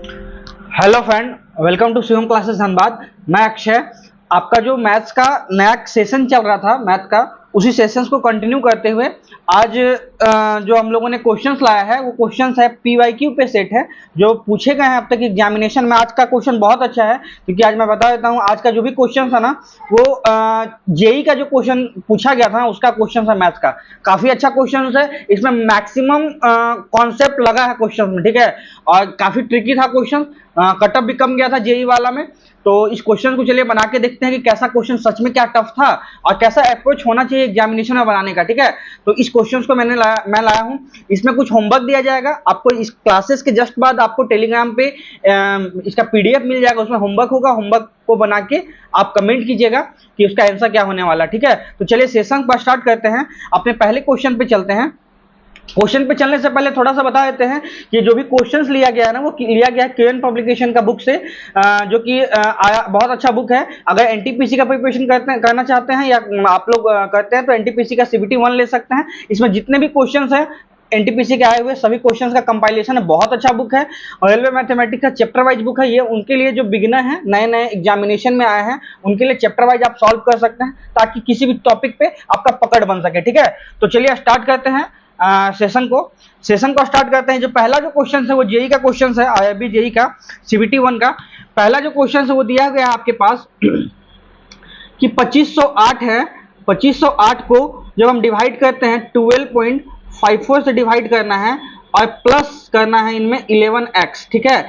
Hello friend, welcome to Shivam classes Dhanbad. मैं अक्षय। आपका जो मैथ्स का नया सेशन चल रहा था मैथ का, उसी सेशंस को कंटिन्यू करते हुए आज जो हम लोगों ने क्वेश्चंस लाया है वो क्वेश्चंस है पीवाईक्यू पे सेट है, जो पूछे गए हैं अब तक एग्जामिनेशन में। आज का क्वेश्चन बहुत अच्छा है, क्योंकि आज मैं बता देता हूँ आज का जो भी क्वेश्चन था ना वो जेई का जो क्वेश्चन पूछा गया था ना उसका क्वेश्चन था मैथ्स का। काफी अच्छा क्वेश्चन है, इसमें मैक्सिमम कॉन्सेप्ट लगा है क्वेश्चन में, ठीक है। और काफी ट्रिकी था क्वेश्चन, कटअप भी कम गया था जेई वाला में। तो इस क्वेश्चन को चलिए बना के देखते हैं कि कैसा क्वेश्चन सच में क्या टफ था और कैसा अप्रोच होना चाहिए एग्जामिनेशन में बनाने का, ठीक है। तो इस क्वेश्चन को मैं लाया हूं। इसमें कुछ होमवर्क दिया जाएगा आपको, इस क्लासेस के जस्ट बाद आपको टेलीग्राम पे इसका पीडीएफ मिल जाएगा, उसमें होमवर्क होगा। होमवर्क को बना के आप कमेंट कीजिएगा कि उसका आंसर क्या होने वाला, ठीक है। तो चलिए सेशन पर स्टार्ट करते हैं, अपने पहले क्वेश्चन पे चलते हैं। क्वेश्चन पे चलने से पहले थोड़ा सा बता देते हैं कि जो भी क्वेश्चंस लिया गया है ना वो लिया गया है क्यूएन पब्लिकेशन का बुक से, जो कि आया बहुत अच्छा बुक है। अगर एनटीपीसी का प्रिपरेशन करना चाहते हैं या आप लोग करते हैं तो एनटीपीसी का सीबीटी 1 ले सकते हैं। इसमें जितने भी क्वेश्चंस हैं एनटीपीसी के आए हुए सभी क्वेश्चंस का कंपाइलेशन है, बहुत अच्छा बुक है। और रेलवे मैथमेटिक्स का चैप्टर वाइज बुक है ये, उनके लिए जो बिगिनर हैं, नए नए एग्जामिनेशन में आए हैं, उनके लिए चैप्टर वाइज आप सॉल्व कर सकते हैं ताकि किसी भी टॉपिक पे आपका पकड़ बन सके, ठीक है। तो चलिए स्टार्ट करते हैं सेशन को स्टार्ट करते हैं। जो पहला जो क्वेश्चन है वो जेई का क्वेश्चन है, आईआईबी जेई का सीबीटी 1 का पहला जो क्वेश्चन है वो दिया गया है आपके पास कि 2508 है। 2508 को जब हम डिवाइड करते हैं 12.54 से डिवाइड करना है और प्लस करना है इनमें 11x, ठीक है।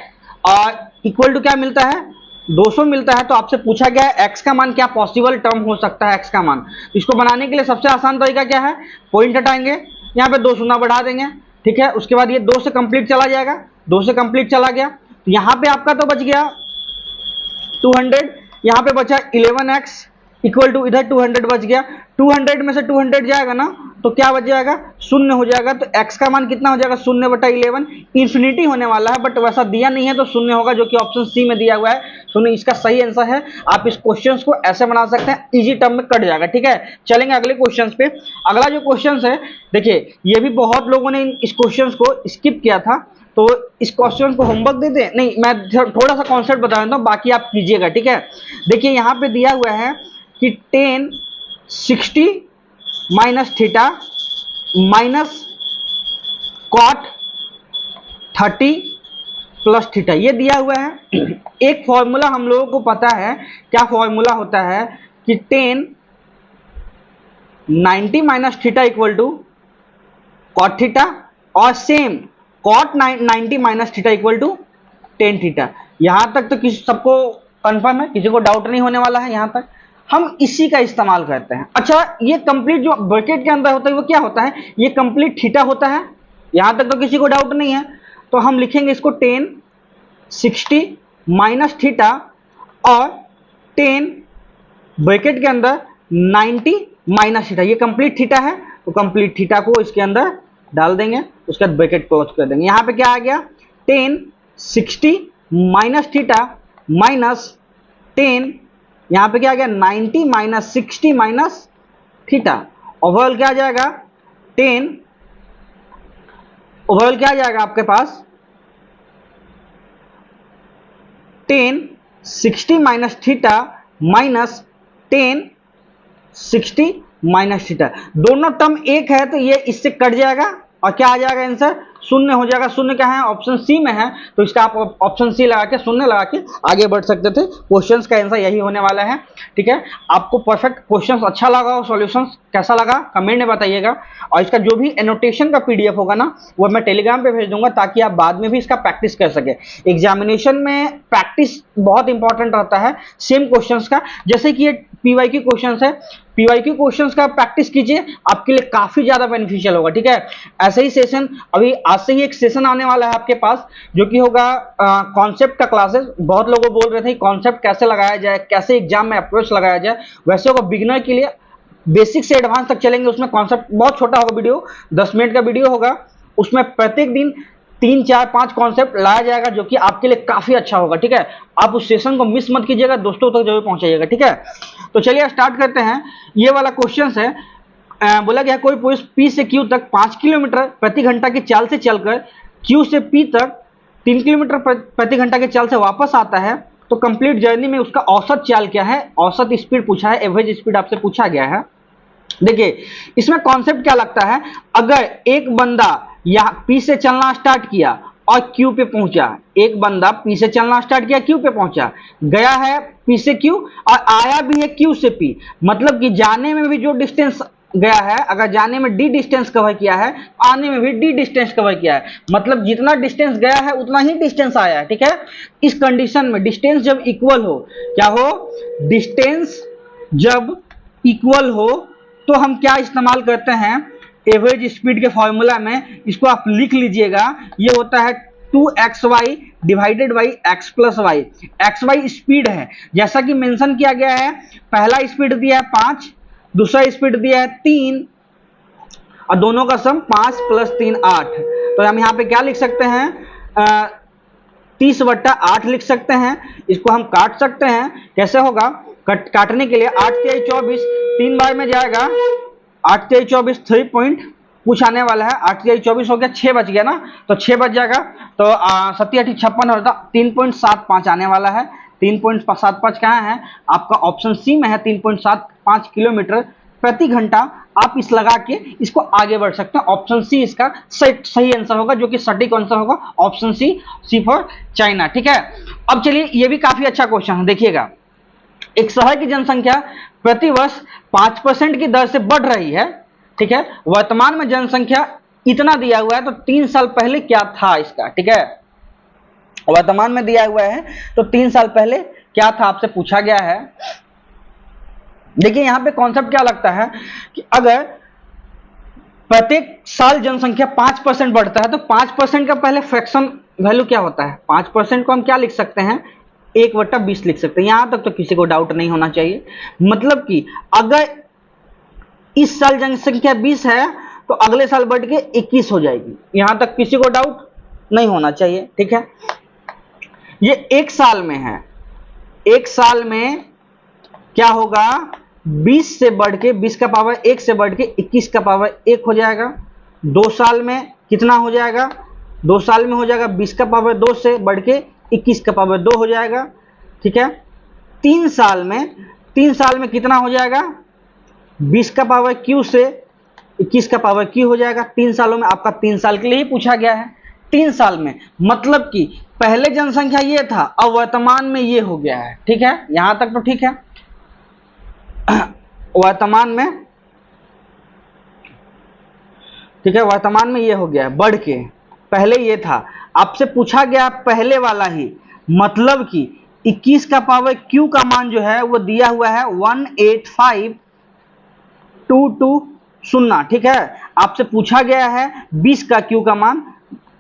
और इक्वल टू क्या मिलता है, 200 मिलता है। तो आपसे पूछा गया है x का मान क्या पॉसिबल टर्म हो सकता है, x का मान। इसको बनाने के लिए सबसे आसान तरीका क्या है, पॉइंट हटाएंगे, यहाँ पे 2 शून्य बढ़ा देंगे, ठीक है। उसके बाद ये 2 से कंप्लीट चला जाएगा, 2 से कंप्लीट चला गया तो यहाँ पे आपका तो बच गया 200, यहाँ पे बचा 11x इक्वल टू इधर 200 बच गया। 200 में से 200 जाएगा ना तो क्या बच जाएगा, शून्य हो जाएगा। तो x का मान कितना हो जाएगा, 0/11। इंफिनिटी होने वाला है बट वैसा दिया नहीं है तो शून्य होगा, जो कि ऑप्शन सी में दिया हुआ है शून्य। इसका सही आंसर है। आप इस क्वेश्चन को ऐसे बना सकते हैं, इजी टर्म में कट जाएगा, ठीक है। चलेंगे अगले क्वेश्चन पे। अगला जो क्वेश्चन है देखिए, ये भी बहुत लोगों ने इस क्वेश्चन को स्किप किया था, तो इस क्वेश्चन को होमवर्क दे दें। नहीं, मैं थोड़ा सा कॉन्सेप्ट बता देता हूँ, बाकी आप कीजिएगा, ठीक है। देखिए यहाँ पे दिया हुआ है कि tan 60 minus theta minus cot 30 plus theta, ये दिया हुआ है। एक फॉर्मूला हम लोगों को पता है, क्या फॉर्मूला होता है कि tan 90 minus theta equal to cot theta, और same cot 90 minus theta equal to tan theta. यहां तक तो किसी सबको कंफर्म है, किसी को डाउट नहीं होने वाला है। यहां तक हम इसी का इस्तेमाल करते हैं। अच्छा, ये कंप्लीट जो ब्रैकेट के अंदर होता है वो क्या होता है, ये कंप्लीट थीटा होता है। यहां तक तो किसी को डाउट नहीं है। तो हम लिखेंगे इसको tan 60 माइनस थीटा और tan ब्रैकेट के अंदर 90 माइनस थीटा, ये कंप्लीट थीटा है तो कंप्लीट थीटा को इसके अंदर डाल देंगे, उसके बाद ब्रैकेट क्लोज कर देंगे। यहां पे क्या आ गया, tan 60 minus theta minus tan, यहां पे क्या आ गया 90 माइनस 60 माइनस थीटा। ओवरऑल क्या आ जाएगा, ओवरऑल क्या आ जाएगा आपके पास, tan 60 minus theta minus tan 60 minus theta. दोनों टर्म एक है तो ये इससे कट जाएगा और क्या आ जाएगा आंसर, शून्य हो जाएगा। शून्य क्या है, ऑप्शन सी में है, तो इसका आप ऑप्शन सी लगा के शून्य लगा के आगे बढ़ सकते थे। क्वेश्चंस का आंसर यही होने वाला है, ठीक है। आपको परफेक्ट क्वेश्चंस अच्छा लगा और सॉल्यूशंस कैसा लगा कमेंट में बताइएगा। और इसका जो भी एनोटेशन का पीडीएफ होगा ना वो मैं टेलीग्राम पे भेज दूंगा, ताकि आप बाद में भी इसका प्रैक्टिस कर सके। एग्जामिनेशन में प्रैक्टिस बहुत इंपॉर्टेंट रहता है सेम क्वेश्चंस का। जैसे कि ये पीवाईक्यू क्वेश्चंस है, पीवाईक्यू क्वेश्चंस का प्रैक्टिस कीजिए, आपके लिए काफी ज्यादा बेनिफिशियल होगा, ठीक है। ऐसे ही सेशन अभी आज से ही एक सेशन आने वाला है आपके पास, जो कि होगा कॉन्सेप्ट का क्लासेस। बहुत लोग बोल रहे थे कॉन्सेप्ट कैसे लगाया जाए, कैसे एग्जाम में अप्रोच लगाया जाए। वैसे होगा बिगिनर के लिए, बेसिक से एडवांस तक चलेंगे। उसमें कॉन्सेप्ट बहुत छोटा होगा, वीडियो 10 मिनट का वीडियो होगा, उसमें प्रत्येक दिन 3, 4, 5 कॉन्सेप्ट लाया जाएगा, जो कि आपके लिए काफी अच्छा होगा, ठीक है। आप उस सेशन को मिस मत कीजिएगा, दोस्तों तक जरूर पहुंचाइएगा, ठीक है। तो चलिए स्टार्ट करते हैं। ये वाला क्वेश्चन है, बोला गया कोई पुरुष P से Q तक 5 किलोमीटर प्रति घंटा की चाल से चलकर Q से P तक 3 किलोमीटर प्रति घंटा के चाल से वापस आता है तो कंप्लीट जर्नी में उसका औसत चाल क्या है, औसत स्पीड पूछा है, एवरेज स्पीड आपसे पूछा गया है। देखिए इसमें कॉन्सेप्ट क्या लगता है, अगर एक बंदा यहाँ पी से चलना स्टार्ट किया और क्यू पे पहुंचा, एक बंदा पी से चलना स्टार्ट किया, क्यू पे पहुंचा, गया है पी से क्यू और आया भी है क्यू से पी, मतलब कि जाने में भी जो डिस्टेंस गया है, अगर जाने में डी डिस्टेंस कवर किया है, आने में भी डी डिस्टेंस कवर किया है, मतलब जितना डिस्टेंस गया है उतना ही डिस्टेंस आया है। ठीक है, इस कंडीशन में डिस्टेंस जब इक्वल हो, क्या हो, डिस्टेंस जब इक्वल हो तो हम क्या इस्तेमाल करते हैं, एवरेज स्पीड के फॉर्मूला में, इसको आप लिख लीजिएगा, ये होता है 2xy divided by x plus Y. xy speed है, जैसा कि मेंशन किया गया है, पहला स्पीड दिया है 5, दूसरा स्पीड दिया है 3 और दोनों का सम 5 प्लस 3 8। तो हम यहाँ पे क्या लिख सकते हैं, 30/8 लिख सकते हैं। इसको हम काट सकते हैं, कैसे होगा, काटने के लिए 8 3 24, 3 बार में जाएगा, 8 3 24 3 पॉइंट कुछ आने वाला है, 8 3 24 हो गया, 6 बच गया ना, तो 6 बच जाएगा, तो 7 8 56 होता, 3.75 आने वाला है। 3.75 कहाँ है, आपका ऑप्शन सी में है, 3.75 किलोमीटर प्रति घंटा। आप इस लगा के इसको आगे बढ़ सकते हैं, ऑप्शन सी इसका सही आंसर होगा, जो कि सटीक आंसर होगा, ऑप्शन सी फॉर चाइना। ठीक है, अब चलिए ये भी काफी अच्छा क्वेश्चन है, देखिएगा, एक शहर की जनसंख्या प्रति वर्ष 5% की दर से बढ़ रही है। ठीक है, वर्तमान में जनसंख्या इतना दिया हुआ है, तो 3 साल पहले क्या था इसका। ठीक है, वर्तमान में दिया हुआ है तो 3 साल पहले क्या था, आपसे पूछा गया है। देखिए यहां पे कॉन्सेप्ट क्या लगता है कि अगर प्रत्येक साल जनसंख्या 5% बढ़ता है तो 5% का पहले फ्रैक्शन वैल्यू क्या होता है, 5% को हम क्या लिख सकते हैं, 1/20 लिख सकते हैं। यहां तक तो किसी को डाउट नहीं होना चाहिए, मतलब कि अगर इस साल जनसंख्या 20 है तो अगले साल बढ़ के 21 हो जाएगी, यहां तक किसी को डाउट नहीं होना चाहिए। ठीक है, ये एक साल में है, एक साल में क्या होगा, 20 से बढ़ के 20 का पावर 1 से बढ़ के 21 का पावर 1 हो जाएगा। 2 साल में कितना हो जाएगा, 2 साल में हो जाएगा 20 का पावर 2 से बढ़ के 21 का पावर 2 हो जाएगा। ठीक है, 3 साल में कितना हो जाएगा, 20 का पावर क्यू से 21 का पावर क्यू हो जाएगा। 3 सालों में, आपका 3 साल के लिए ही पूछा गया है, 3 साल में, मतलब कि पहले जनसंख्या ये था, अब वर्तमान में ये हो गया है। ठीक है, यहां तक तो ठीक है, वर्तमान में, ठीक है, वर्तमान में ये हो गया है बढ़ के, पहले ये था, आपसे पूछा गया पहले वाला ही, मतलब कि 21 का पावर क्यू का मान जो है वो दिया हुआ है 185,220। ठीक है, आपसे पूछा गया है 20 का क्यू का मान,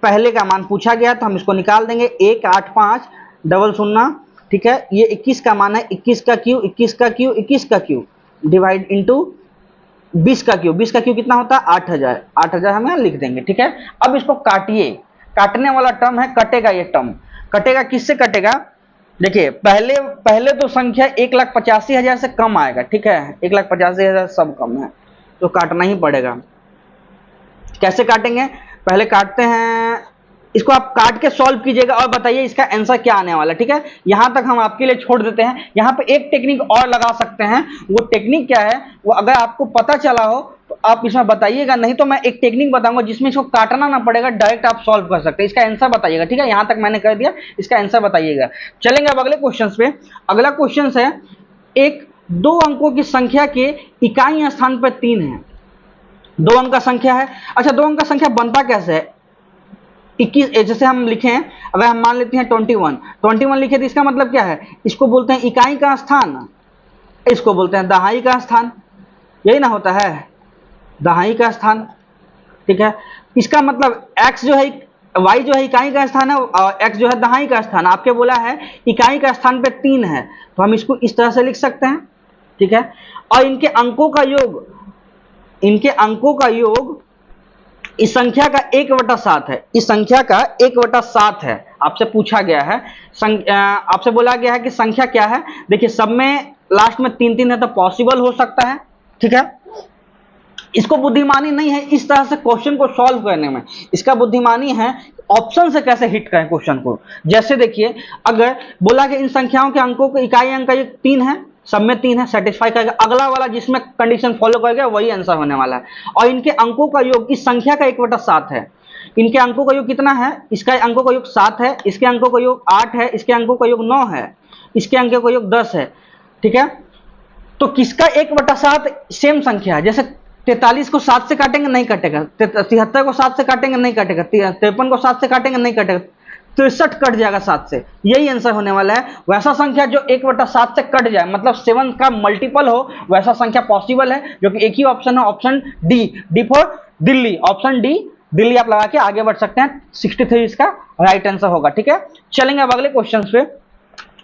पहले का मान पूछा गया, तो हम इसको निकाल देंगे, 185,000। ठीक है, ये 21 का मान है, 21 का क्यू, 21 का क्यू, 21 का क्यू डिवाइड इंटू 20 का क्यू, 20 का क्यू कितना होता है, 8,000, 8,000 हम यहाँ लिख देंगे। ठीक है, अब इसको काटिए, काटने वाला टर्म है, कटेगा, ये टर्म कटेगा, किससे कटेगा, देखिए पहले तो संख्या 1,85,000 से कम आएगा। ठीक है, 1,85,000 सब कम है तो काटना ही पड़ेगा। कैसे काटेंगे, पहले काटते हैं, इसको आप काट के सॉल्व कीजिएगा और बताइए इसका आंसर क्या आने वाला है। ठीक है, यहां तक हम आपके लिए छोड़ देते हैं। यहां पे एक टेक्निक और लगा सकते हैं, वो टेक्निक क्या है, वो अगर आपको पता चला हो तो आप इसमें बताइएगा, नहीं तो मैं एक टेक्निक बताऊंगा जिसमें इसको काटना ना पड़ेगा, डायरेक्ट आप सॉल्व कर सकते हैं। इसका आंसर बताइएगा। ठीक है, यहां तक मैंने कर दिया, इसका आंसर बताइएगा। चलेंगे अब अगले क्वेश्चन पे। अगला क्वेश्चन है, एक 2 अंकों की संख्या के इकाई स्थान पर 3 है, 2 अंक का संख्या है। अच्छा, 2 अंक का संख्या बनता कैसे है, 21, जैसे हम लिखे हैं, अगर हम मान लेते हैं 21 लिखे तो इसका मतलब क्या है, इसको बोलते हैं इकाई का स्थान, इसको बोलते हैं दहाई का स्थान, यही ना होता है, दहाई का स्थान। ठीक है, इसका मतलब x जो है, y जो है इकाई का स्थान है और x जो है दहाई का स्थान। आपके बोला है इकाई का स्थान पे 3 है, तो हम इसको इस तरह से लिख सकते हैं। ठीक है, और इनके अंकों का योग इस संख्या का 1/7 है, इस संख्या का 1/7 है। आपसे पूछा गया है, आपसे बोला गया है कि संख्या क्या है। देखिए सब में लास्ट में 3 3 है तो पॉसिबल हो सकता है। ठीक है, इसको बुद्धिमानी नहीं है इस तरह से क्वेश्चन को सॉल्व करने में, इसका बुद्धिमानी है ऑप्शन से कैसे हिट करें क्वेश्चन को। जैसे देखिए, अगर बोला कि इन संख्याओं के अंकों को इकाई अंक का योग 3 है, सब में 3 है, सेटिस्फाई करेगा, अगला वाला जिसमें कंडीशन फॉलो करेगा वही आंसर होने वाला है। और इनके अंकों का योग इस संख्या का 1/7 है। इनके अंकों का योग कितना है, इसका अंकों का योग 7 है, इसके अंकों का योग 8 है, इसके अंकों का योग 9 है, इसके अंकों का योग 10 है। ठीक है, तो किसका 1/7 सेम संख्या है। जैसे 43 को 7 से काटेंगे नहीं कटेगा, 73 को 7 से काटेंगे नहीं कटेगा, 53 को 7 से काटेंगे नहीं कटेगा, 63 कट जाएगा 7 से, यही आंसर होने वाला है। वैसा संख्या जो 1/7 से कट जाए, मतलब 7 का मल्टीपल हो, वैसा संख्या पॉसिबल है, जो कि एक ही ऑप्शन है, option D for Delhi, option D Delhi आप लगा के आगे बढ़ सकते हैं। 63 इसका राइट आंसर होगा। ठीक है, चलेंगे अब अगले क्वेश्चन पे।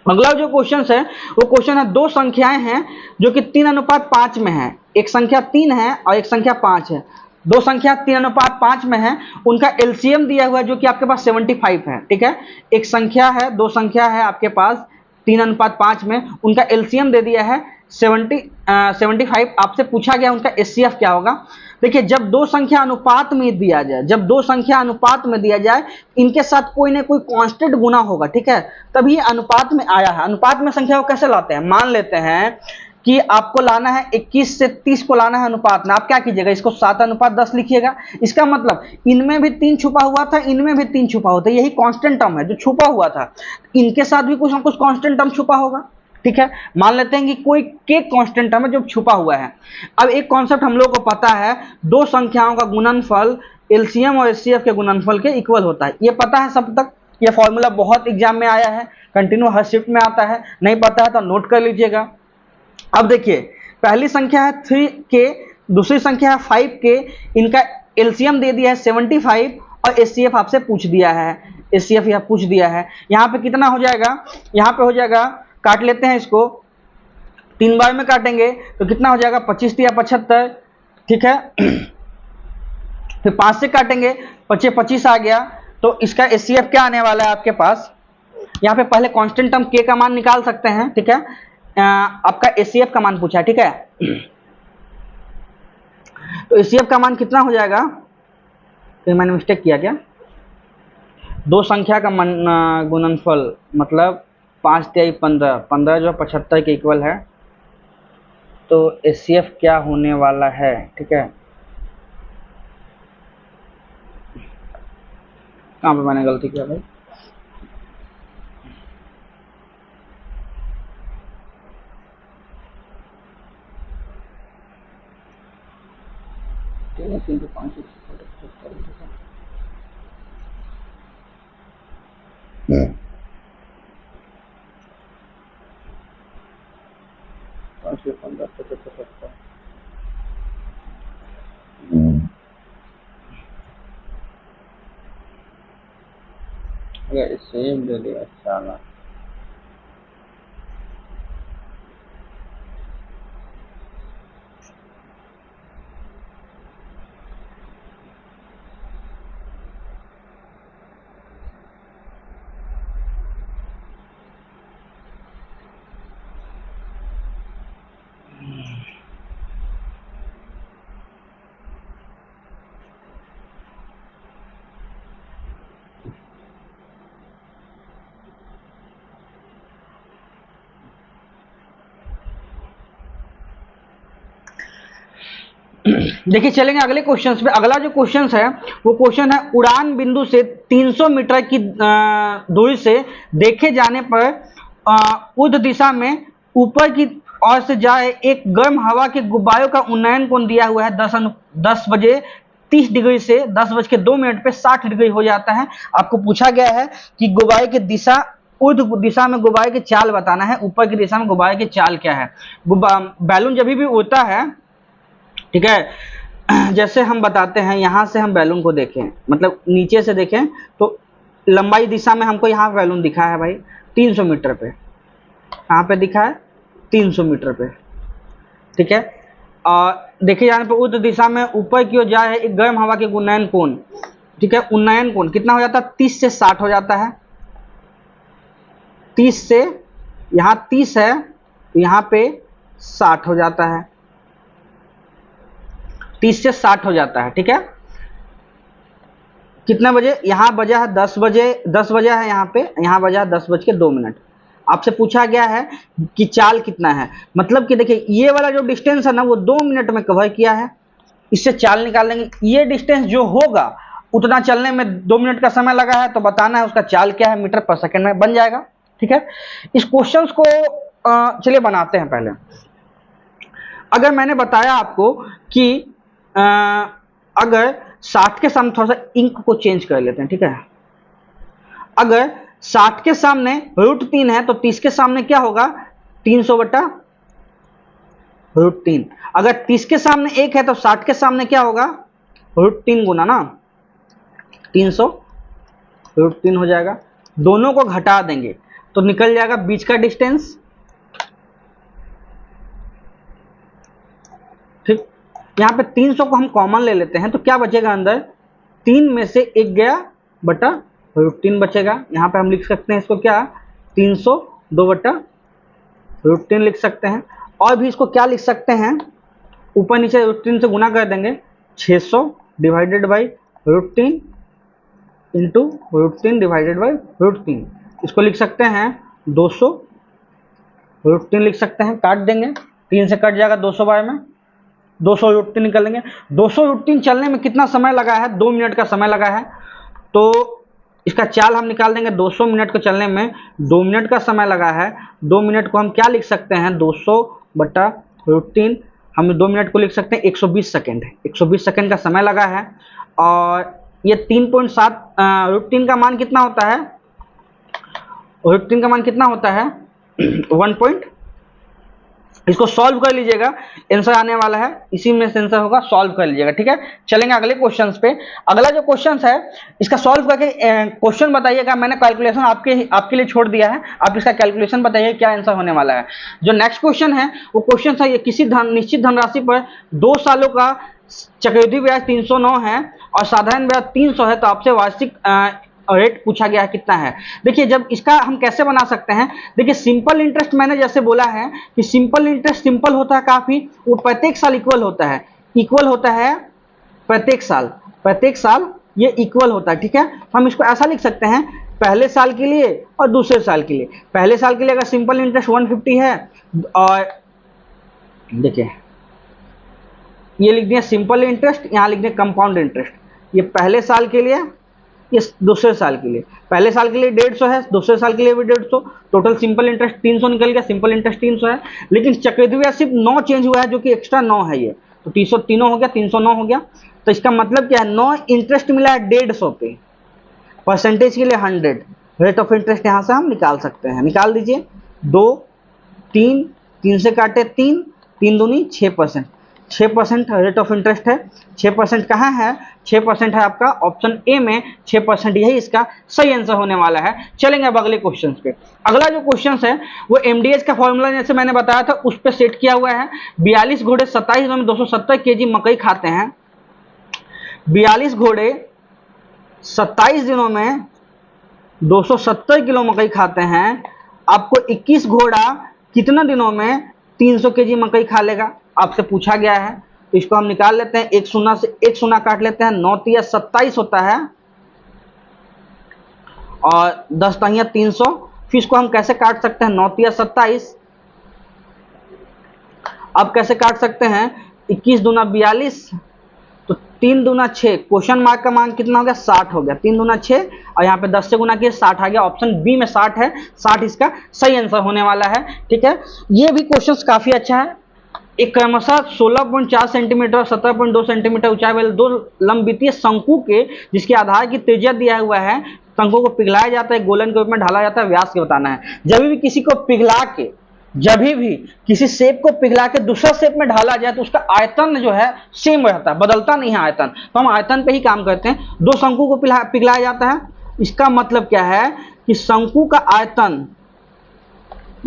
अगला जो क्वेश्चन है वो क्वेश्चन है, दो संख्याएं हैं जो कि 3:5 में है। एक संख्या 3 है और एक संख्या 5 है। दो संख्या 3:5 में है, उनका एलसीएम दिया हुआ है जो कि आपके पास 75 है। ठीक है, एक संख्या है, दो संख्या है आपके पास 3:5 में, उनका एलसीएम दे दिया है 75। आपसे पूछा गया उनका एचसीएफ क्या होगा। देखिए, जब दो संख्या अनुपात में दिया जाए, जब दो संख्या अनुपात में दिया जाए, इनके साथ कोई ना कोई कांस्टेंट गुना होगा। ठीक है, तभी अनुपात में आया है। अनुपात में संख्या को कैसे लाते हैं, मान लेते हैं कि आपको लाना है 21 से 30 को लाना है अनुपात में, आप क्या कीजिएगा, इसको 7:10 लिखिएगा। इसका मतलब इनमें भी 3 छुपा हुआ था, इनमें भी 3 छुपा हुआ था, यही कांस्टेंट टर्म है जो छुपा हुआ था। इनके साथ भी कुछ ना कुछ कांस्टेंट टर्म छुपा होगा। ठीक है, मान लेते हैं कि कोई के कांस्टेंट टर्म है जो छुपा हुआ है। अब एक कॉन्सेप्ट हम लोग को पता है, दो संख्याओं का गुणनफल एलसीएम और एचसीएफ के गुणनफल के इक्वल होता है, ये पता है सब तक। ये फॉर्मूला बहुत एग्जाम में आया है, कंटिन्यू हर शिफ्ट में आता है, नहीं पता है तो नोट कर लीजिएगा। अब देखिए, पहली संख्या है 3k, दूसरी संख्या है 5k, इनका एलसीएम दे दिया है 75 और एचसीएफ आपसे पूछ दिया है, एचसीएफ यह पूछ दिया है। यहाँ पे कितना हो जाएगा, यहाँ पे हो जाएगा, काट लेते हैं इसको, 3 बार में काटेंगे तो कितना हो जाएगा, 25 या 75। ठीक है, फिर 5 से काटेंगे, 25 आ गया, तो इसका एचसीएफ क्या आने वाला है आपके पास। यहाँ पे पहले कांस्टेंट टर्म k का मान निकाल सकते हैं। ठीक है, आपका एचसीएफ का मान पूछा है। ठीक है, तो एचसीएफ का मान कितना हो जाएगा, फिर मैंने मिस्टेक किया क्या, दो संख्या का गुणनफल मतलब 5 × 15, 15 जो 75 के इक्वल है, तो एचसीएफ क्या होने वाला है। ठीक है, कहाँ पे मैंने गलती किया भाई, सेम दे दिया। अच्छा, देखिए चलेंगे अगले क्वेश्चन पे। अगला जो क्वेश्चन है वो क्वेश्चन है, उड़ान बिंदु से 300 मीटर की दूरी से देखे जाने पर ऊर्ध्व दिशा में ऊपर की ओर से जाए एक गर्म हवा के गुब्बारों का उन्नयन कोण दिया हुआ है 10 बजे 30 डिग्री से 10:02 पे 60 डिग्री हो जाता है। आपको पूछा गया है कि गुब्बारे की दिशा, ऊर्ध्व दिशा में गुब्बारे की चाल बताना है, ऊपर की दिशा में गुब्बारे की चाल क्या है। बैलून जब भी उड़ता है, ठीक है, जैसे हम बताते हैं, यहां से हम बैलून को देखें, मतलब नीचे से देखें तो लंबाई दिशा में हमको यहाँ बैलून दिखा है भाई 300 मीटर पे, कहाँ पे दिखा है 300 मीटर पे। ठीक है, और देखे जाने पर ऊर्ध्व दिशा में ऊपर की ओर जाए एक गर्म हवा के उन्नयन कोण। ठीक है, उन्नयन कोण कितना हो जाता है, 30 से 60 हो जाता है। 30 से, यहाँ 30 है, यहाँ पे 60 हो जाता है। 30 से 60 हो जाता है, ठीक है। कितने बजे, यहाँ बजा है 10 बजे, 10 बजा है यहाँ पे, यहाँ बजा है 10:02। आपसे पूछा गया है कि चाल कितना है, मतलब कि देखिए ये वाला जो डिस्टेंस है ना वो 2 मिनट में कवर किया है, इससे चाल निकाल लेंगे। ये डिस्टेंस जो होगा उतना चलने में 2 मिनट का समय लगा है, तो बताना है उसका चाल क्या है, मीटर पर सेकंड में बन जाएगा, ठीक है। इस क्वेश्चन को चलिए बनाते हैं। पहले अगर मैंने बताया आपको कि अगर 60 के सामने, थोड़ा सा इंक को चेंज कर लेते हैं, ठीक है। अगर 60 के सामने √3 है तो 30 के सामने क्या होगा, 300/√3। अगर 30 के सामने 1 है तो 60 के सामने क्या होगा, √3 गुना ना 300/√3 हो जाएगा। दोनों को घटा देंगे तो निकल जाएगा बीच का डिस्टेंस, ठीक। यहाँ पे 300 को हम कॉमन ले लेते हैं तो क्या बचेगा अंदर, 3 में से 1 गया बटा √3 बचेगा। यहाँ पे हम लिख सकते हैं इसको क्या, 302/√3 लिख सकते हैं। और भी इसको क्या लिख सकते हैं, ऊपर नीचे √3 से गुना कर देंगे, 600/√3 इंटू √3/√3। इसको लिख सकते हैं 200/√3 लिख सकते हैं। काट देंगे, 3 से कट जाएगा 200 बार में, 200/√3 निकालेंगे। 200/√3 चलने में कितना समय लगा है, 2 मिनट का समय लगा है, तो इसका चाल हम निकाल देंगे। 200 मिनट को चलने में 2 मिनट का समय लगा है, 2 मिनट को हम क्या लिख सकते हैं, 200/√3, हम 2 मिनट को लिख सकते हैं 120 सेकेंड। 120 सेकेंड का समय लगा है। और ये 3.7 √3 का मान कितना होता है, √3 का मान कितना होता है 1. इसको सॉल्व कर लीजिएगा, आंसर आने वाला है, इसी में से आंसर होगा, सॉल्व कर लीजिएगा, ठीक है। चलेंगे अगले क्वेश्चंस पे। अगला जो क्वेश्चन है इसका सॉल्व करके क्वेश्चन बताइएगा। मैंने कैलकुलेशन आपके लिए छोड़ दिया है, आप इसका कैलकुलेशन बताइए क्या आंसर होने वाला है। जो नेक्स्ट क्वेश्चन है वो क्वेश्चन है, ये किसी निश्चित धनराशि पर 2 सालों का चक्रवृद्धि ब्याज 309 है और साधारण ब्याज 300 है, तो आपसे वार्षिक रेट पूछा गया है कितना है। देखिए जब इसका हम कैसे बना सकते हैं, देखिए सिंपल इंटरेस्ट मैंने जैसे बोला है कि सिंपल इंटरेस्ट सिंपल होता है काफी, वो प्रत्येक साल इक्वल होता है, प्रत्येक साल ये इक्वल होता है, ठीक है। हम इसको ऐसा लिख सकते हैं, पहले साल के लिए और दूसरे साल के लिए। पहले साल के लिए अगर सिंपल इंटरेस्ट 150 है, और देखिए ये लिख दिया सिंपल इंटरेस्ट, यहाँ लिख दिया कंपाउंड इंटरेस्ट। ये पहले साल के लिए, ये दूसरे साल के लिए। पहले साल के लिए 150 है, दूसरे साल के लिए भी 150, टोटल सिंपल इंटरेस्ट 300 निकल गया, सिंपल इंटरेस्ट 300 है। लेकिन चक्रवृद्धि ब्याज सिर्फ 9 चेंज हुआ है, जो कि एक्स्ट्रा 9 है, ये तो 300 तीनों हो गया, 309 हो गया। तो इसका मतलब क्या है, 9 इंटरेस्ट मिला है 150 पे, परसेंटेज के लिए 100, रेट ऑफ इंटरेस्ट यहाँ से हम निकाल सकते हैं। निकाल दीजिए, 2 3 3 से काटे 3, 3 दूनी 6%, 6% रेट ऑफ इंटरेस्ट है। 6% कहाँ है, 6% है आपका ऑप्शन ए में, 6% यही इसका सही आंसर होने वाला है। चलेंगे अब अगले क्वेश्चन पे। अगला जो क्वेश्चन है वो एमडीएच का फॉर्मूला जैसे मैंने बताया था उस पर सेट किया हुआ है। 42 घोड़े 27 दिनों में 270 केजी मकई खाते हैं। 42 घोड़े 27 दिनों में 270 किलो मकई खाते हैं। आपको 21 घोड़ा कितने दिनों में 300 केजी मकई खा लेगा, आपसे पूछा गया है। तो इसको हम निकाल लेते हैं, एक शून्य से एक शून्य काट लेते हैं, 9 तिया 27 होता है और 10 तिया 300। फिर इसको हम कैसे काट सकते हैं, 9 तिया 27, अब कैसे काट सकते हैं, 21 दूना 42, तो 3 दूना 6, क्वेश्चन मार्क का मान कितना हो गया, 60 हो गया। 3 दूना 6 और यहाँ पे 10 से गुना किया 60 आ गया। ऑप्शन बी में 60 है, 60 इसका सही आंसर होने वाला है, ठीक है। ये भी क्वेश्चन काफी अच्छा है। एक क्रमशः 16.4 सेंटीमीटर और 17.2 सेंटीमीटर ऊंचाई वाले 2 लंबवितीय शंकु के जिसके आधार की त्रिज्या दिया हुआ है, शंकु को पिघलाया जाता है, गोलन के रूप में ढाला जाता है, व्यास के बताना है। जब भी किसी को पिघला के, जब भी किसी शेप को पिघला के दूसरा शेप में ढाला जाए तो उसका आयतन जो है सेम रहता है, बदलता नहीं है आयतन। तो हम आयतन पे ही काम करते हैं। 2 शंकु को पिघलाया जाता है, इसका मतलब क्या है कि शंकु का आयतन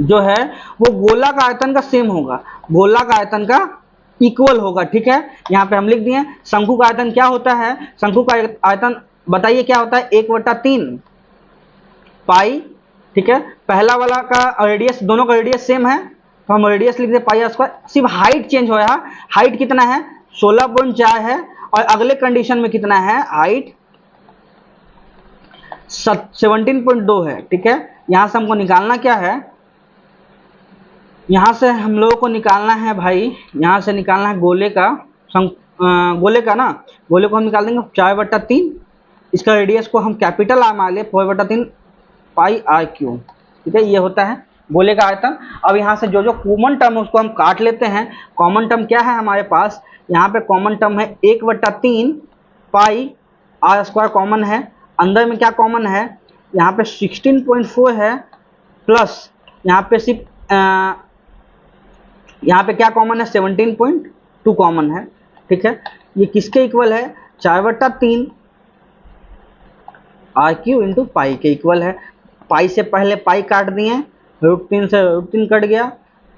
जो है वो गोला का आयतन का सेम होगा, गोला का आयतन का इक्वल होगा, ठीक है। यहाँ पे हम लिख दिए शंकु का आयतन क्या होता है, शंकु का आयतन बताइए क्या होता है, 1/3 पाई, ठीक है। पहला वाला का रेडियस, दोनों का रेडियस सेम है तो हम रेडियस लिख दे पाई स्क्वायर। सिर्फ हाइट चेंज हो रहा, हाइट कितना है 16.4 है, और अगले कंडीशन में कितना है, हाइट 17.2 है। ठीक है, यहां से हमको निकालना क्या है, यहां से हम लोगों को निकालना है भाई, यहां से निकालना है गोले का गोले का ना, गोले को हम निकाल देंगे 4/3, इसका रेडियस को हम कैपिटल आर मान लिया 4/3 पाई आर क्यू। ठीक है, ये होता है गोले का आयतन। अब यहाँ से जो जो कॉमन टर्म है उसको हम काट लेते हैं। कॉमन टर्म क्या है हमारे पास, यहाँ पे कॉमन टर्म है 1/3 पाई आर स्क्वायर कॉमन है। अंदर में क्या कॉमन है, यहाँ पे 16.4 है, प्लस यहाँ पे सिर्फ यहाँ पे क्या कॉमन है, 17.2 कॉमन है। ठीक है, ये किसके इक्वल है, 4/3 आर क्यू इंटू पाई के इक्वल है। पाई से पहले पाई काट दिए, √3 से √3 कट गया।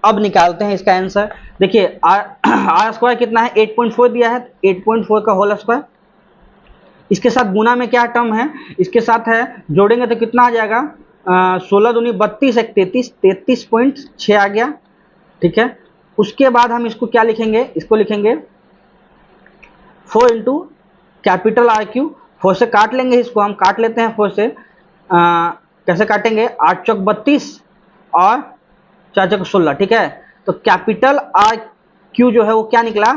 अब निकालते हैं इसका आंसर। देखिए आर स्क्वायर कितना है, 8.4 दिया है, 8.4 का होल स्क्वायर, इसके साथ गुना में क्या टर्म है, इसके साथ है, जोड़ेंगे तो कितना आ जाएगा, 16 दूनी 32, 33.6 आ गया। ठीक है, उसके बाद हम इसको क्या लिखेंगे, इसको लिखेंगे 4 इंटू कैपिटल आर क्यू। 4 से काट लेंगे, इसको हम काट लेते हैं 4 से, कैसे काटेंगे, 8 चौक 32 और 4 चौक 16। ठीक है, तो कैपिटल आर क्यू जो है वो क्या निकला,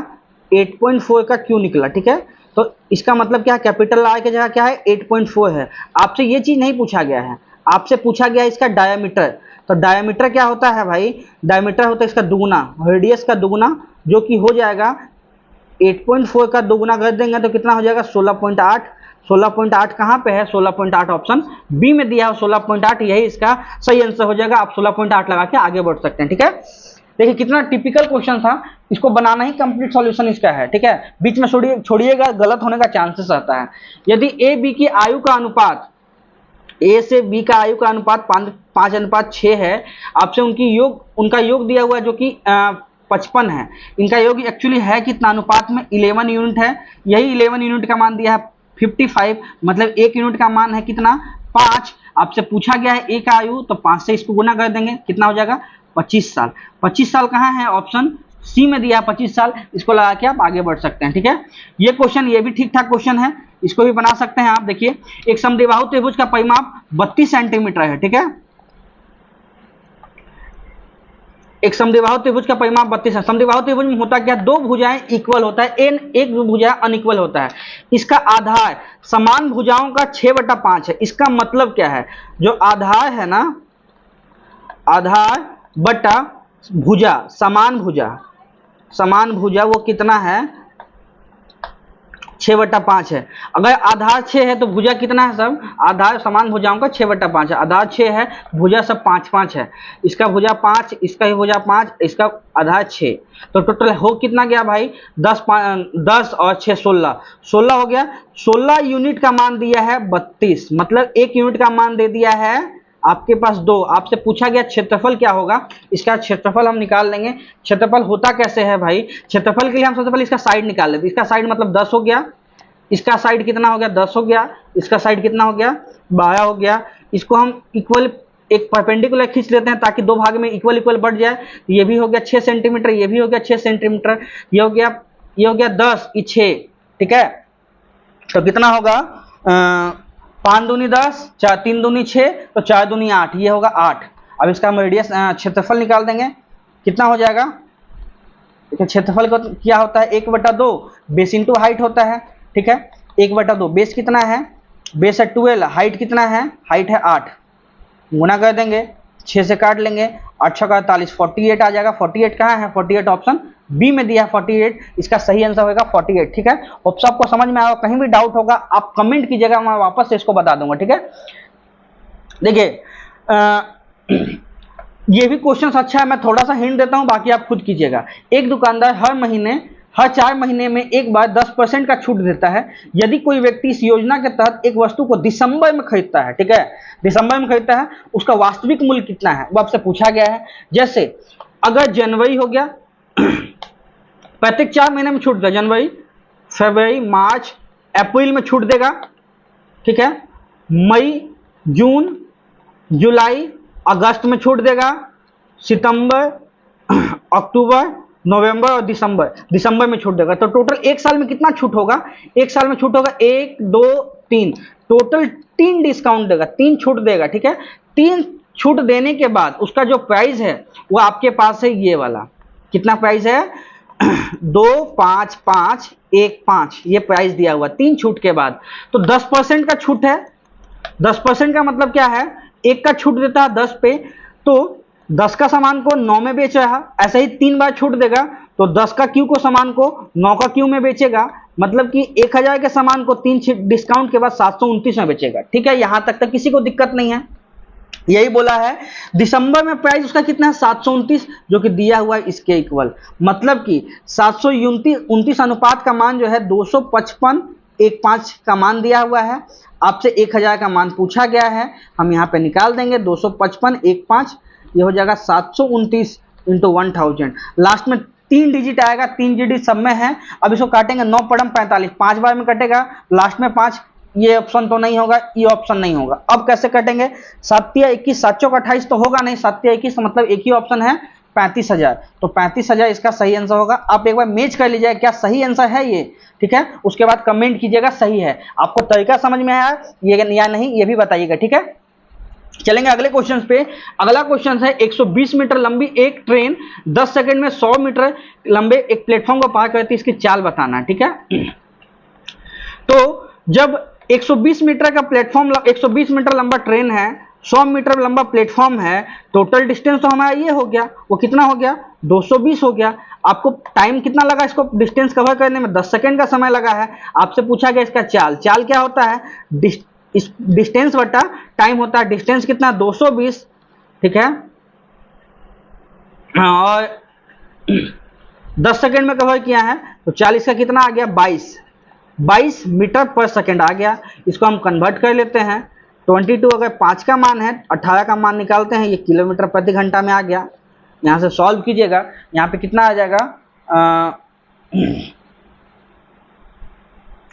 8.4 का क्यू निकला। ठीक है, तो इसका मतलब क्या है, कैपिटल आर की जगह क्या है, 8.4 है। आपसे ये चीज नहीं पूछा गया है, आपसे पूछा गया है इसका डायमीटर। तो डायमीटर क्या होता है भाई, डायमीटर होता है इसका दुगुना, रेडियस का दुगुना, जो कि हो जाएगा 8.4 का दुगुना कर देंगे तो कितना हो जाएगा, 16.8। 16.8 कहाँ पे है, 16.8 ऑप्शन बी में दिया है, 16.8 यही इसका सही आंसर हो जाएगा। आप 16.8 लगा के आगे बढ़ सकते हैं। ठीक है, देखिए कितना टिपिकल क्वेश्चन था, इसको बनाना ही कंप्लीट सॉल्यूशन इसका है। ठीक है, बीच में छोड़िएगा, गलत होने का चांसेस रहता है। यदि ए बी की आयु का अनुपात, ए से बी का आयु का अनुपात 5:6 है, आपसे उनका योग दिया हुआ है जो कि 55 है। इनका योग एक्चुअली है कितना, अनुपात में 11 यूनिट है। यही 11 यूनिट का मान दिया है 55, मतलब 1 यूनिट का मान है कितना, 5। आपसे पूछा गया है ए का आयु, तो 5 से इसको गुना कर देंगे, कितना हो जाएगा, 25 साल। 25 साल कहाँ है, ऑप्शन सी में दिया है 25 साल। इसको लगा के आप आगे बढ़ सकते हैं। ठीक है, ये क्वेश्चन, ये भी ठीक ठाक क्वेश्चन है, इसको भी बना सकते हैं आप। देखिए एक समद्विबाहु त्रिभुज का परिमाप 32 सेंटीमीटर है। ठीक है, एक समद्विबाहु त्रिभुज का परिमाप 32 है। समद्विबाहु त्रिभुज में होता क्या, दो भुजाएं इक्वल होता है, एक भुजा अनइक्वल होता है। इसका आधार समान भुजाओं का 6/5 है। इसका मतलब क्या है, जो आधार है ना, आधार बटा भुजा, समान भुजा वो कितना है, 6/5 है। अगर आधार 6 है तो भुजा कितना है सब, आधार समान भुजाओं का 6/5 है। आधार 6 है, भुजा सब 5-5 है। इसका भुजा 5, इसका ही भुजा 5, इसका आधार 6, तो टोटल हो कितना गया भाई, 10 और 6 16 हो गया। 16 यूनिट का मान दिया है 32, मतलब 1 यूनिट का मान दे दिया है आपके पास 2। आपसे पूछा गया क्षेत्रफल क्या होगा, इसका क्षेत्रफल हम निकाल लेंगे। क्षेत्रफल होता कैसे है भाई, क्षेत्रफल के लिए हम सबसे पहले इसका साइड निकाल लेते हैं। इसका साइड मतलब 10 हो गया, इसका साइड कितना हो गया, 10 हो गया, इसका साइड कितना हो गया, 12 हो गया। इसको हम इक्वल एक परपेंडिकुलर खींच लेते हैं ताकि दो भाग में इक्वल बढ़ जाए। ये भी हो गया 6 सेंटीमीटर, ये भी हो गया 6 सेंटीमीटर, ये हो गया 10, ये 6। ठीक है, तो कितना होगा, 5 दूनी 10, 4 3 दूनी 6, तो 4 दूनी 8, ये होगा 8। अब इसका हम रेडियस क्षेत्रफल निकाल देंगे, कितना हो जाएगा। क्षेत्रफल को क्या होता है, 1/2 बेस इंटू हाइट होता है। ठीक है, 1/2, बेस कितना है, बेस है 12, हाइट कितना है, हाइट है 8, गुना कर देंगे, 6 से काट लेंगे, 8 6 48, 48 आ जाएगा। 48 कहाँ है, 48 ऑप्शन बी में दिया है 48, इसका सही आंसर होगा 48। ठीक है, होप सो आपको समझ में आएगा। कहीं भी डाउट होगा आप कमेंट कीजिएगा, मैं वापस से इसको बता दूंगा। ठीक है, देखिए ये भी क्वेश्चन अच्छा है, मैं थोड़ा सा हिंट देता हूं, बाकी आप खुद कीजिएगा। एक दुकानदार हर 4 महीने में एक बार 10% का छूट देता है। यदि कोई व्यक्ति इस योजना के तहत एक वस्तु को दिसंबर में खरीदता है, ठीक है, दिसंबर में खरीदता है, उसका वास्तविक मूल्य कितना है, वो आपसे पूछा गया है। जैसे अगर जनवरी हो गया, प्रत्येक 4 महीने में छूट देगा, जनवरी, फरवरी, मार्च, अप्रैल में छूट देगा। ठीक है, मई, जून, जुलाई, अगस्त में छूट देगा, सितंबर, अक्टूबर, नवंबर और दिसंबर में छूट देगा। तो टोटल एक साल में कितना छूट होगा? एक साल में छूट होगा 1 2 3, टोटल 3 डिस्काउंट देगा, 3 छूट देगा। ठीक है, 3 छूट देने के बाद उसका जो प्राइस है वो आपके पास है ये वाला। कितना प्राइस है? 25515 ये प्राइस दिया हुआ 3 छूट के बाद। तो 10% का छूट है। 10% का मतलब क्या है? एक का छूट देता है 10 पे, तो 10 का सामान को 9 में बेच रहा, ऐसे ही 3 बार छूट देगा तो 10 का क्यू को सामान को 9 का क्यू में बेचेगा, मतलब कि 1000 के सामान को 3 डिस्काउंट के बाद 729 में बेचेगा। ठीक है, यहां तक किसी को दिक्कत नहीं है। यही बोला है। दिसंबर में प्राइस उसका कितना है? 729, जो कि दिया हुआ है इसके इक्वल, मतलब कि 729 अनुपात का मान जो है 25515 का मान दिया हुआ है। आपसे 1000 का मान पूछा गया है, हम यहाँ पे निकाल देंगे 25515, ये हो जाएगा 729 इंटू 1000। लास्ट में 3 डिजिट आएगा, 3 डिजिट सब में है। अब इसको काटेंगे 9 पड़म 45, 5 बार में कटेगा, लास्ट में 5, ये ऑप्शन तो नहीं होगा, ये ऑप्शन नहीं होगा। अब कैसे कटेंगे? 7 या 21, 7 चौक 28 तो होगा नहीं, 7 या 21 मतलब एक ही ऑप्शन है 35,000, तो 35,000 इसका सही आंसर होगा। आप एक बार मैच कर लीजिएगा क्या सही आंसर है ये। ठीक है, उसके बाद कमेंट कीजिएगा सही है। आपको तरीका समझ में आया ये या नहीं, ये भी बताइएगा। ठीक है, चलेंगे अगले क्वेश्चन पे। अगला क्वेश्चन है 120 मीटर लंबी एक ट्रेन 10 सेकंड में 100 मीटर लंबे एक प्लेटफॉर्म को पार करती है, इसकी चाल बताना है। ठीक है, तो जब 120 मीटर का प्लेटफॉर्म, 120 मीटर लंबा ट्रेन है, 100 मीटर लंबा प्लेटफॉर्म है, टोटल डिस्टेंस तो हमारा ये हो गया, वो कितना हो गया? 220 हो गया। आपको टाइम कितना लगा इसको डिस्टेंस कवर करने में? 10 सेकंड का समय लगा है। आपसे पूछा गया इसका चाल। चाल क्या होता है? डिस्टेंस बटा टाइम होता है। डिस्टेंस कितना? 220। ठीक है, और 10 सेकंड में कवर किया है, तो 40 का कितना आ गया? 22 मीटर पर सेकंड आ गया। इसको हम कन्वर्ट कर लेते हैं। 22 अगर 5 का मान है, 18 का मान निकालते हैं, ये किलोमीटर प्रति घंटा में आ गया। यहाँ से सॉल्व कीजिएगा, यहाँ पे कितना आ जाएगा?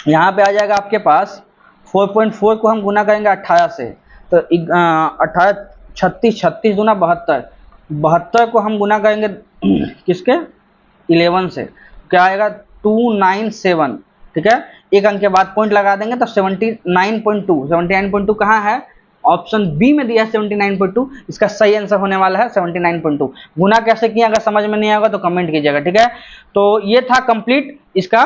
यहाँ पे आ जाएगा आपके पास 4.4 को हम गुना करेंगे 18 से, तो 18 36, 36 गुना 72, 72 को हम गुना करेंगे किसके? 11 से, क्या आएगा? 297। ठीक है, एक अंक के बाद पॉइंट लगा देंगे तो 79.2। 79.2 कहाँ है? ऑप्शन बी में दिया है 79.2, इसका सही आंसर होने वाला है 79.2। गुना कैसे किया अगर समझ में नहीं आएगा तो कमेंट कीजिएगा। ठीक है, तो ये था कंप्लीट इसका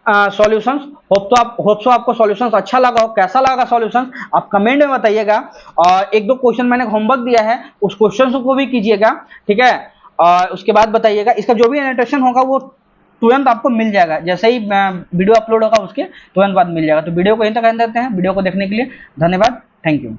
सॉल्यूशंस। होप सो आपको सॉल्यूशंस अच्छा लगा हो। कैसा लगा सॉल्यूशंस आप कमेंट में बताइएगा, और 1-2 क्वेश्चन मैंने होमवर्क दिया है उस क्वेश्चन को भी कीजिएगा। ठीक है, और उसके बाद बताइएगा। इसका जो भी एनोटेशन होगा वो तुरंत आपको मिल जाएगा, जैसे ही वीडियो अपलोड होगा उसके तुरंत बाद मिल जाएगा। तो वीडियो को यहीं तक रहने देते हैं। वीडियो को देखने के लिए धन्यवाद, थैंक यू।